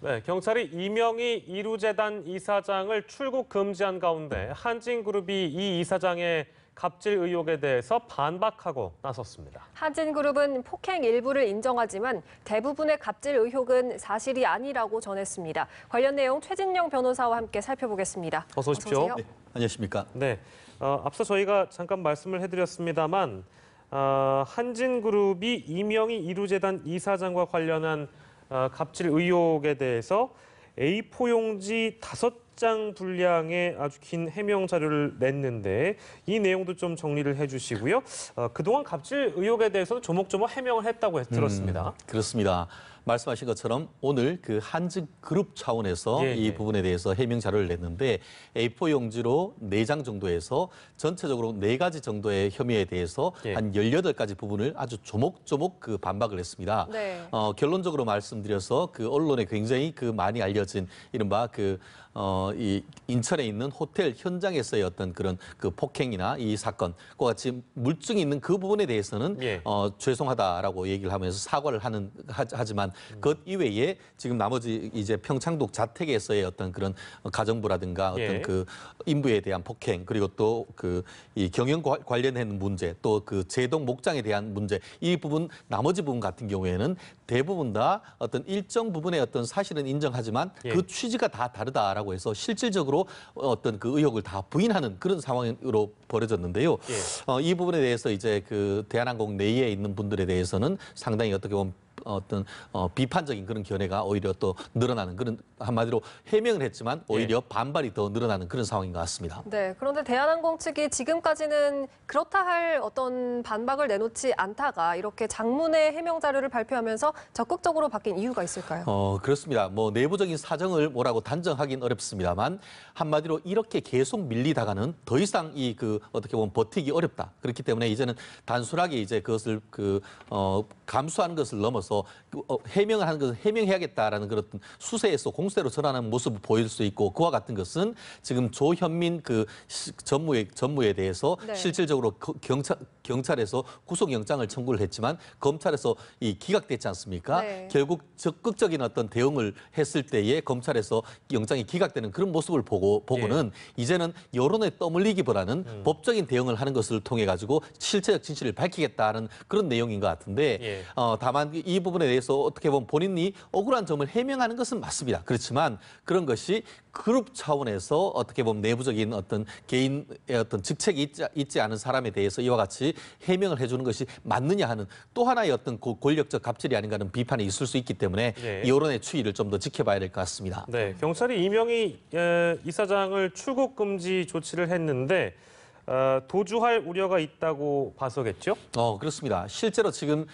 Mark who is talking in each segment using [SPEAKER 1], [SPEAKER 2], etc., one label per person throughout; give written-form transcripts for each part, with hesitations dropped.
[SPEAKER 1] 네, 경찰이 이명희 이루재단 이사장을 출국 금지한 가운데 한진그룹이 이 이사장의 갑질 의혹에 대해서 반박하고 나섰습니다.
[SPEAKER 2] 한진그룹은 폭행 일부를 인정하지만 대부분의 갑질 의혹은 사실이 아니라고 전했습니다. 관련 내용 최진영 변호사와 함께 살펴보겠습니다.
[SPEAKER 1] 어서 오십시오.
[SPEAKER 3] 네, 안녕하십니까?
[SPEAKER 1] 네, 앞서 저희가 잠깐 말씀을 해드렸습니다만 한진그룹이 이명희 이루재단 이사장과 관련한 갑질 의혹에 대해서 A4 용지 5장 분량의 아주 긴 해명 자료를 냈는데 이 내용도 좀 정리를 해주시고요. 그동안 갑질 의혹에 대해서는 조목조목 해명을 했다고 들었습니다.
[SPEAKER 3] 그렇습니다. 말씀하신 것처럼 오늘 그 한진그룹 차원에서 이 부분에 대해서 해명 자료를 냈는데 A4 용지로 4장 정도에서 전체적으로 4가지 정도의 혐의에 대해서 한 18가지 부분을 아주 조목조목 그 반박을 했습니다.
[SPEAKER 2] 네.
[SPEAKER 3] 결론적으로 말씀드려서 그 언론에 굉장히 그 많이 알려진 이른바 이 인천에 있는 호텔 현장에서의 어떤 그런 그 폭행이나 이 사건, 그와 같이 물증이 있는 그 부분에 대해서는 죄송하다라고 얘기를 하면서 사과를 하지만 그것 이외에 지금 나머지 이제 평창동 자택에서의 어떤 그런 가정부라든가 어떤 그 인부에 대한 폭행, 그리고 또 그 이 경영 관련된 문제, 또 그 제동 목장에 대한 문제, 이 부분 나머지 부분 같은 경우에는 대부분 다 어떤 일정 부분의 어떤 사실은 인정하지만 그 취지가 다 다르다라고 해서 실질적으로 어떤 그 의혹을 다 부인하는 그런 상황으로 벌어졌는데요. 이 부분에 대해서 이제 그 대한항공 내에 있는 분들에 대해서는 상당히 어떻게 보면 비판적인 그런 견해가 오히려 또 늘어나는 그런, 한마디로 해명을 했지만 오히려 반발이 더 늘어나는 그런 상황인 것 같습니다.
[SPEAKER 2] 네, 그런데 대한항공 측이 지금까지는 그렇다 할 어떤 반박을 내놓지 않다가 이렇게 장문의 해명 자료를 발표하면서 적극적으로 바뀐 이유가 있을까요?
[SPEAKER 3] 그렇습니다. 뭐 내부적인 사정을 뭐라고 단정하긴 어렵습니다만 한마디로 이렇게 계속 밀리다가는 더 이상 이 그 어떻게 보면 버티기 어렵다. 그렇기 때문에 이제는 단순하게 이제 그것을 감수하는 것을 넘어서 해명을 하는 것을 해명해야겠다라는 그런 수세에서 공세로 전환하는 모습을 보일 수 있고, 그와 같은 것은 지금 조현민 그 전무에 대해서 실질적으로 경찰에서 구속영장을 청구를 했지만 검찰에서 이 기각됐지 않습니까? 결국 적극적인 어떤 대응을 했을 때에 검찰에서 영장이 기각되는 그런 모습을 보고는 이제는 여론에 떠밀리기보다는 법적인 대응을 하는 것을 통해 가지고 실체적 진실을 밝히겠다는 그런 내용인 것 같은데 다만 이 부분에 대해서 어떻게 보면 본인이 억울한 점을 해명하는 것은 맞습니다. 그렇지만 그런 것이 그룹 차원에서 어떻게 보면 내부적인 어떤 개인의 어떤 직책이 있지 않은 사람에 대해서 이와 같이 해명을 해주는 것이 맞느냐 하는 또 하나의 어떤 권력적 갑질이 아닌가 하는 비판이 있을 수 있기 때문에 여론의 추이를 좀 더 지켜봐야 될 것 같습니다.
[SPEAKER 1] 네, 경찰이 이명희 이사장을 출국 금지 조치를 했는데 도주할 우려가 있다고 봐서겠죠?
[SPEAKER 3] 그렇습니다. 실제로 지금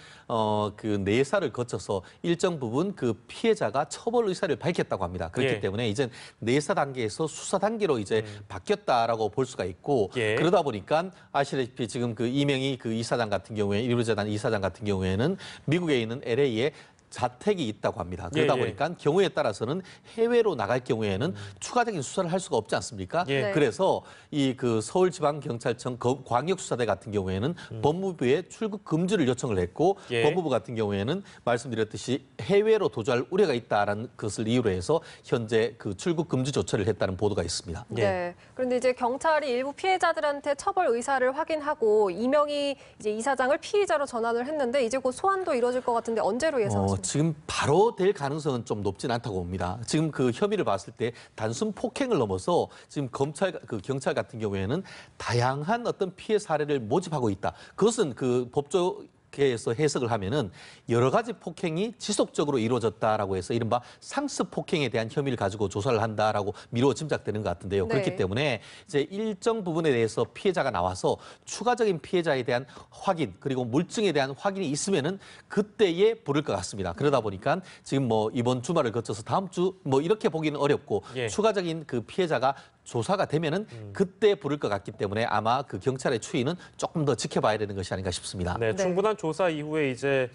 [SPEAKER 3] 그 내사를 거쳐서 일정 부분 그 피해자가 처벌 의사를 밝혔다고 합니다. 그렇기 때문에 이제 내사 단계에서 수사 단계로 이제 바뀌었다라고 볼 수가 있고 그러다 보니까 아시다시피 지금 그 이명희 그 이사장 같은 경우에 이루재단 이사장 같은 경우에는 미국에 있는 LA에 자택이 있다고 합니다. 그러다 보니까 경우에 따라서는 해외로 나갈 경우에는 추가적인 수사를 할 수가 없지 않습니까? 그래서 이 그 서울지방경찰청 광역수사대 같은 경우에는 법무부에 출국 금지를 요청을 했고 법무부 같은 경우에는 말씀드렸듯이 해외로 도주할 우려가 있다라는 것을 이유로 해서 현재 그 출국 금지 조처를 했다는 보도가 있습니다.
[SPEAKER 2] 네. 그런데 이제 경찰이 일부 피해자들한테 처벌 의사를 확인하고 이명희 이제 이사장을 피의자로 전환을 했는데 이제 곧 소환도 이루어질 것 같은데 언제로 예상하십니까?
[SPEAKER 3] 지금 바로 될 가능성은 좀 높진 않다고 봅니다. 지금 그 혐의를 봤을 때 단순 폭행을 넘어서 지금 경찰 같은 경우에는 다양한 어떤 피해 사례를 모집하고 있다. 그것은 그 법조계에서 해석을 하면은 여러 가지 폭행이 지속적으로 이루어졌다라고 해서 이른바 상습 폭행에 대한 혐의를 가지고 조사를 한다라고 미루어 짐작되는 것 같은데요. 그렇기 때문에 이제 일정 부분에 대해서 피해자가 나와서 추가적인 피해자에 대한 확인 그리고 물증에 대한 확인이 있으면은 그때에 부를 것 같습니다. 그러다 보니까 지금 뭐 이번 주말을 거쳐서 다음 주 뭐 이렇게 보기는 어렵고 추가적인 그 피해자가 조사가 되면은 그때 부를 것 같기 때문에 아마 그 경찰의 추이는 조금 더 지켜봐야 되는 것이 아닌가 싶습니다.
[SPEAKER 1] 네, 충분한 조사 이후에 이제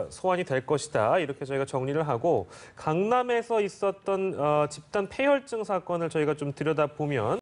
[SPEAKER 1] 소환이 될 것이다. 이렇게 저희가 정리를 하고 강남에서 있었던 집단 폐혈증 사건을 저희가 좀 들여다보면